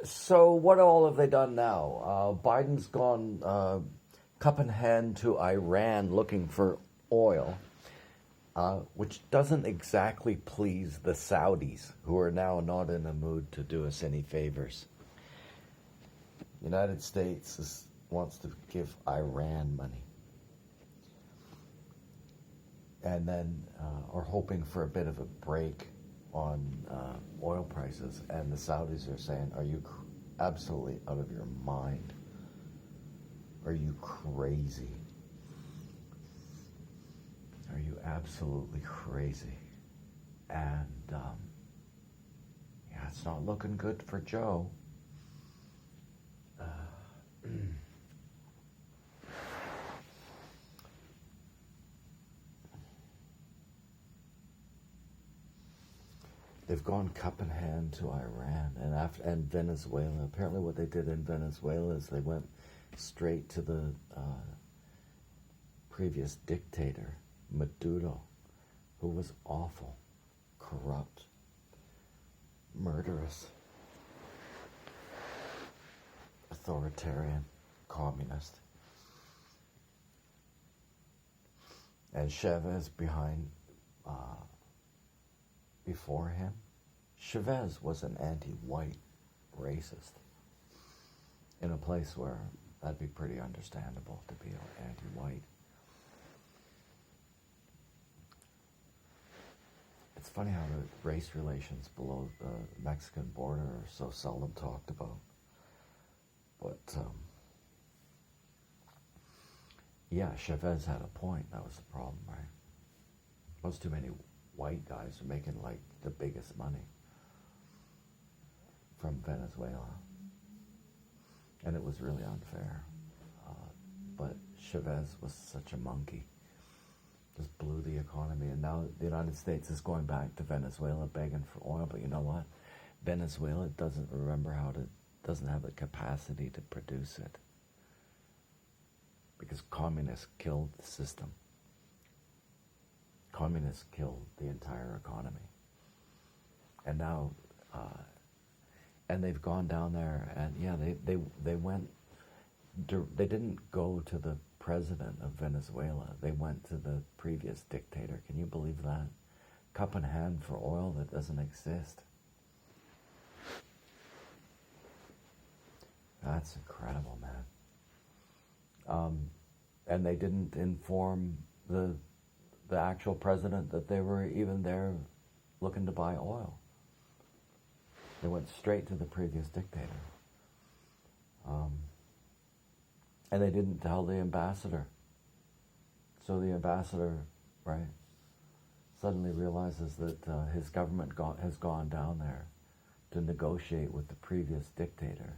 So what all have they done now? Biden's gone cup in hand to Iran looking for oil, which doesn't exactly please the Saudis, who are now not in a mood to do us any favors. The United States wants to give Iran money, and then are hoping for a bit of a break on oil prices. And the Saudis are saying, are you absolutely out of your mind? Are you crazy? Are you absolutely crazy? And yeah, it's not looking good for Joe. They've gone cup in hand to Iran and Venezuela. Apparently what they did in Venezuela is they went straight to the previous dictator, Maduro, who was awful, corrupt, murderous, authoritarian, communist. And Chavez before him. Chavez was an anti-white racist in a place where that'd be pretty understandable to be anti-white. It's funny how the race relations below the Mexican border are so seldom talked about. But yeah, Chavez had a point. That was the problem, right? Most too many white guys are making like the biggest money from Venezuela, and it was really unfair. But Chavez was such a monkey, just blew the economy, and now the United States is going back to Venezuela begging for oil. But you know what? Venezuela doesn't have the capacity to produce it because communists killed the system. Communists killed the entire economy. And now, and they've gone down there, and yeah, they went, they didn't go to the president of Venezuela, they went to the previous dictator. Can you believe that? Cup in hand for oil that doesn't exist. That's incredible, man. And they didn't inform the actual president that they were even there looking to buy oil. They went straight to the previous dictator. And they didn't tell the ambassador. So the ambassador, right, suddenly realizes that his government has gone down there to negotiate with the previous dictator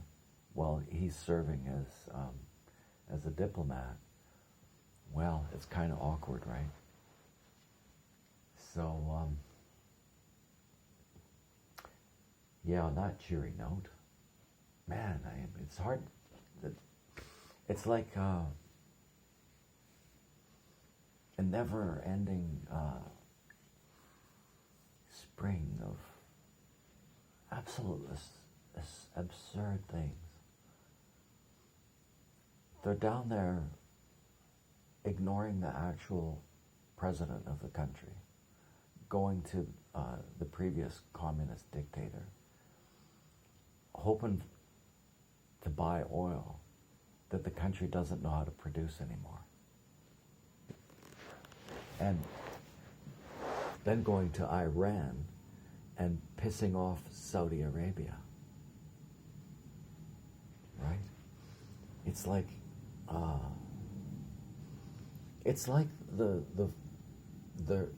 while he's serving as a diplomat. Well, it's kind of awkward, right? So, yeah, on that cheery note, man, it's hard. It's like a never-ending spring of absolute absurd things. They're down there ignoring the actual president of the country, going to the previous communist dictator, hoping to buy oil that the country doesn't know how to produce anymore. And then going to Iran and pissing off Saudi Arabia. Right? It's like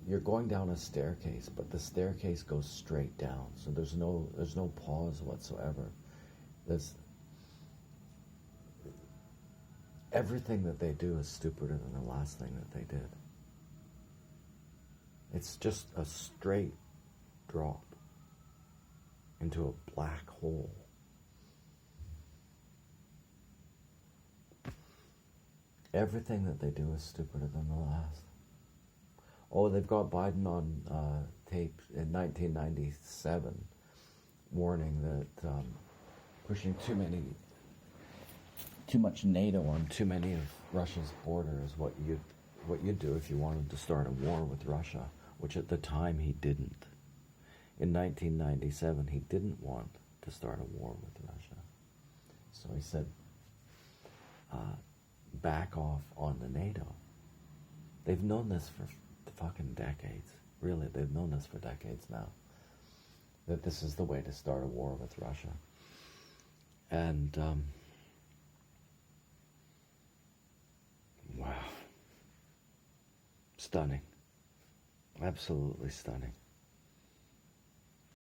you're going down a staircase, but the staircase goes straight down. So there's no pause whatsoever. Everything that they do is stupider than the last thing that they did. It's just a straight drop into a black hole. Everything that they do is stupider than the last. Oh, they've got Biden on tape in 1997 warning that pushing too much NATO on too many of Russia's borders, what you'd do if you wanted to start a war with Russia, which at the time he didn't. In 1997, he didn't want to start a war with Russia. So he said, back off on the NATO. They've known this for fucking decades. Really, they've known this for decades now. That this is the way to start a war with Russia. And, wow. Stunning. Absolutely stunning.